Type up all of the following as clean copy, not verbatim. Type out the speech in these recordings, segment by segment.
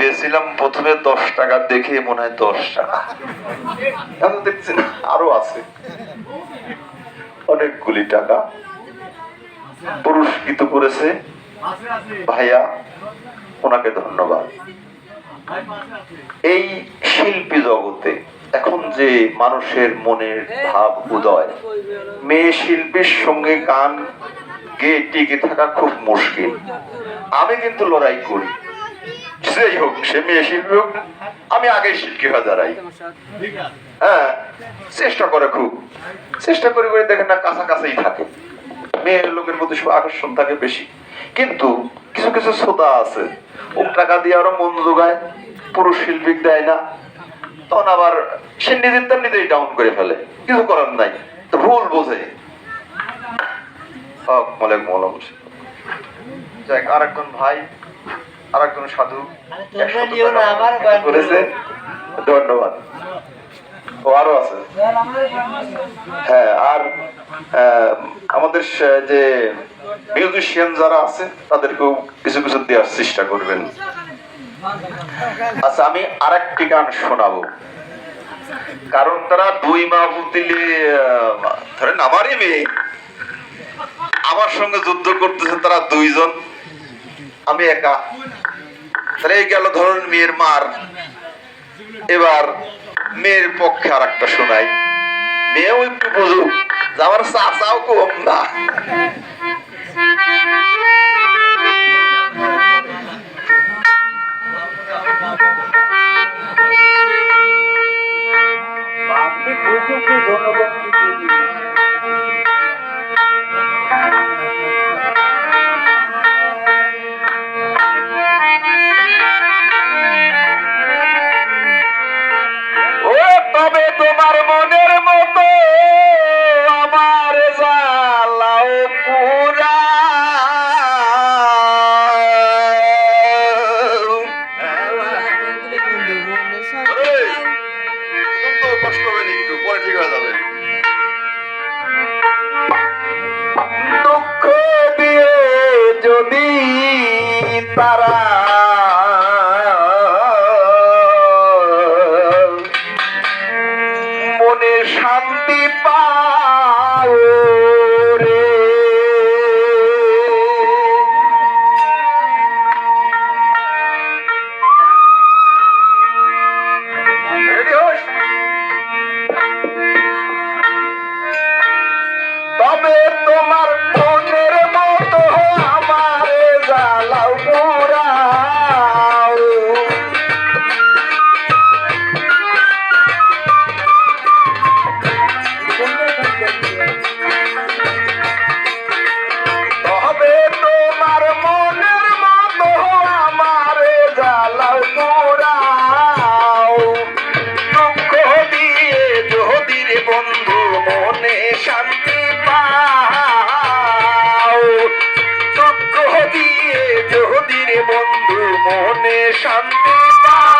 ভেবেছিলাম প্রথমে 10 টাকা দেখে মনে হয় 10 টাকা, এখন দেখছি আরো আছে অনেকগুলি টাকা পুরস্কৃত করেছে ভাইয়া, ওনাকে ধন্যবাদ। এই শিল্পী জগতে এখন যে মানুষের মনের ভাব উদয়, মেয়ে শিল্পীর সঙ্গে গান গেয়ে টিকে থাকা খুব মুশকিল। আমি কিন্তু লড়াই করি, সেই হোক সে মেয়ে শিল্পী হোক, আমি আগে শিল্পী হয়ে দাঁড়াই। হ্যাঁ, চেষ্টা করে, খুব চেষ্টা করে করে দেখেন না কাছাকাছিই থাকে, মেয়ের লোকের প্রতি আকর্ষণ থাকে বেশি। কিন্তু কিছু কিছু শ্রোতা আছে, ও টাকা দিয়ে আরো মন যোগায়, পুরুষ শিল্পী দেয় না, তখন আবার সে নিজের নিজেই ডাউন করে ফেলে, কিছু করার নাই, তো ভুল বোঝে। আরেকজন ভাই, আরেকজন সাধু করেছে, ধন্যবাদ। ও আরো আছে, হ্যাঁ। আর আমাদের যে মিউজিশিয়ান যারা আছে তাদেরকেও কিছু কিছু দেওয়ার চেষ্টা করবেন। আচ্ছা, আমি আরেকটি গান শোনাবো, কারণ তারা দুই মাহফিল দিলে ধরেন আমারই মেয়ে আমার সঙ্গে যুদ্ধ করতেছে, তারা দুইজন, আমি একা, তাহলে এই গেল ধরুন মেয়ের মার। এবার মেয়ের পক্ষে আর একটা শোনাই, মেয়েও একটু বুঝুক যে আমার চাচাও কম না। তবে তোমার মনের মতো আমার জ্বালাও পুরা, কষ্ট হবে না, একটু পরে ঠিক হয়ে যাবে। দুঃখ দিয়ে যদি তারা মনে শান্তি পাও রে, তবে তোমার মনের মতো আমার জ্বালাও পোড়াও, তবে তোমার মনের মতো আমার জ্বালাও পোড়াও, দুঃখ দিয়ে যদি রে বন্ধু মনে শান্তি পাও, দুঃখ দিয়ে যদি রে বন্ধু মনে শান্তি পাও।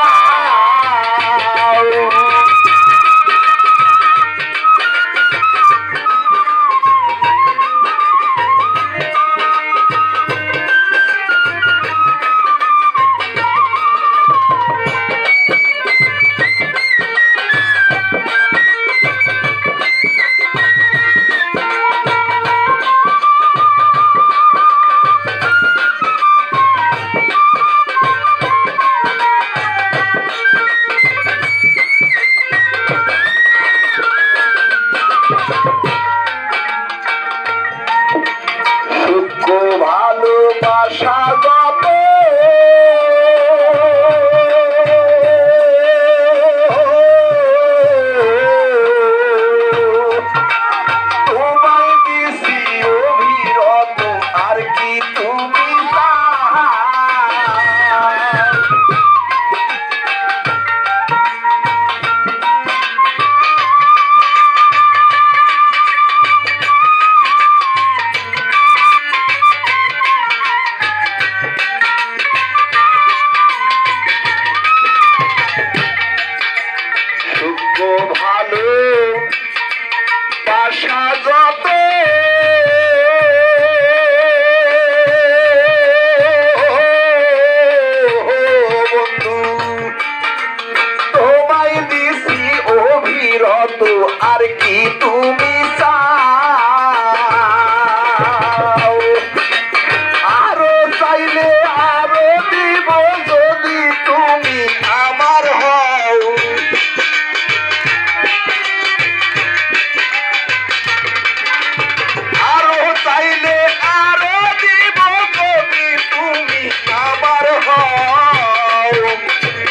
দিব যদি তুমি আমার হও, আরো চাইলে আরো দিব যদি তুমি আমার হও,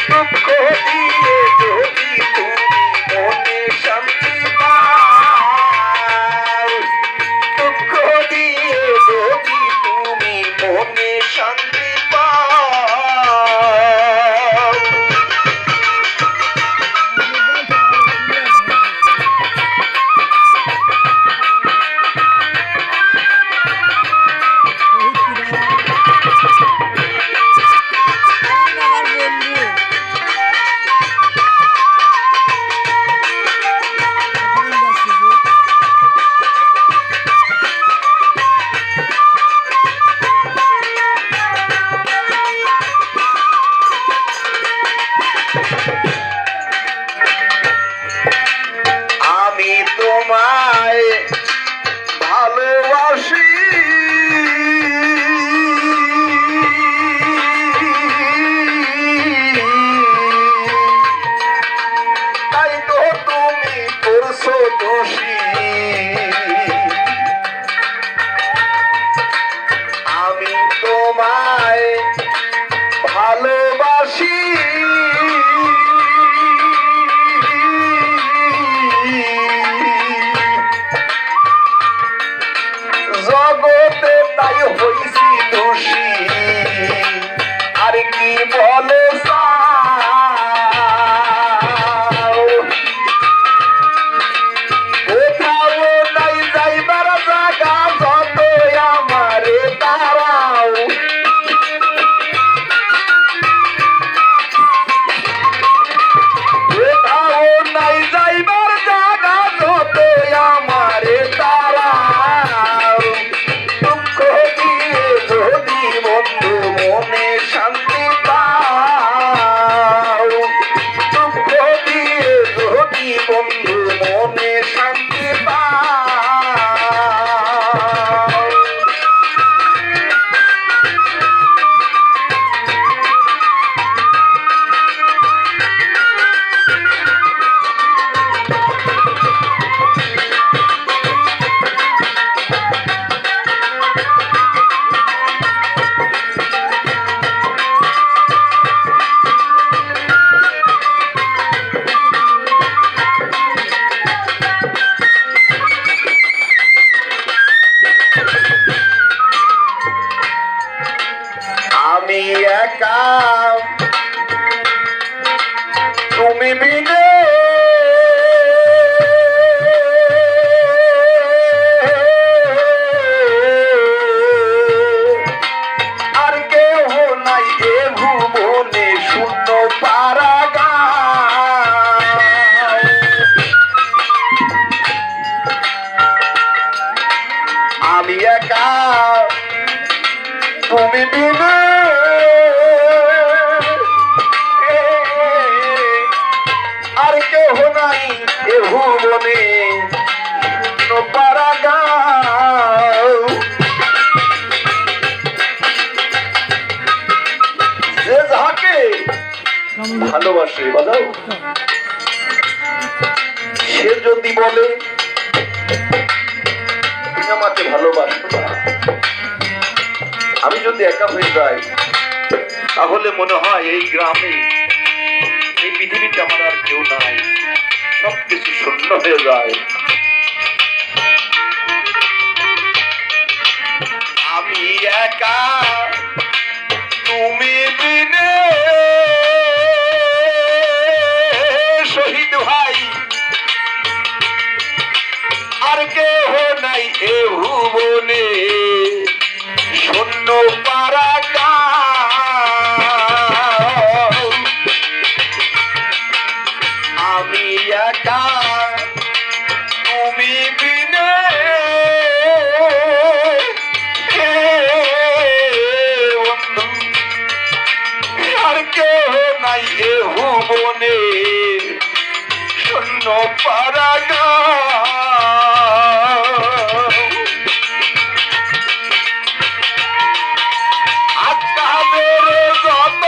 দুঃখ দিয়ে যদি তুমি মনে শান্তি পাও, দুঃখ দিয়ে যদি তুমি মনে শান্তি পাও। আমি তোমায় ভালোবাসি, তাই তো তুমি করছো দোষী। আমি তোমায় ভালোবাসি, জগতে তাই হইছি দোষী, আর কি বলে চাও? কোথাও নাই যাইবার জায়গা যত আমারে তারাও, কোথাও নাই যাইবার জায়গা যত আমারে তারাও, দুঃখ দিয়ে যদি বন্ধু মনে শান্তি পাও, দুঃখ দিয়ে যদি বন্ধু মনে শান্তি পাও। আমি একা তুমি বিনে, আর কেহ নাই এ ভুবনে শূন্য পারাগার। আমি একা তুমি বিনে, আর কেহ নাই এ ভুবনে শূন্য পারাগার। যে যাহাকে ভালোবাসে বাজাও, সে যদি বলে তুমি আমাকে ভালোবাসো না, আমি যদি একা হয়ে যাই তাহলে মনে হয় এই গ্রামে এই পৃথিবীতে আমার আর কেউ নাই, সবকিছু শূন্য হয়ে যায়। আমি একা তুমি বিনে, শহীদ ভাই আর কেহ নাই এ ভুবনে শূন্য পারাগার। আমি একা তুমি বিনে, বন্ধু আর কেহ নাই এ ভুবনে শূন্য পারাগার। আকাশের যত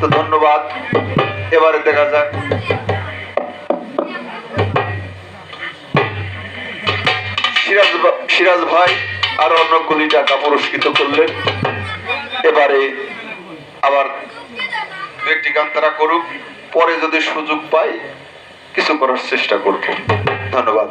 তো ধন্যবাদ। এবারে দেখা যাক সিরাজ ভাই আরো অন্য কোটি টাকা পুরস্কৃত করলেন। এবারে আবার একটি গান তারা করুক, পরে যদি সুযোগ পাই কিছু করার চেষ্টা করব। ধন্যবাদ।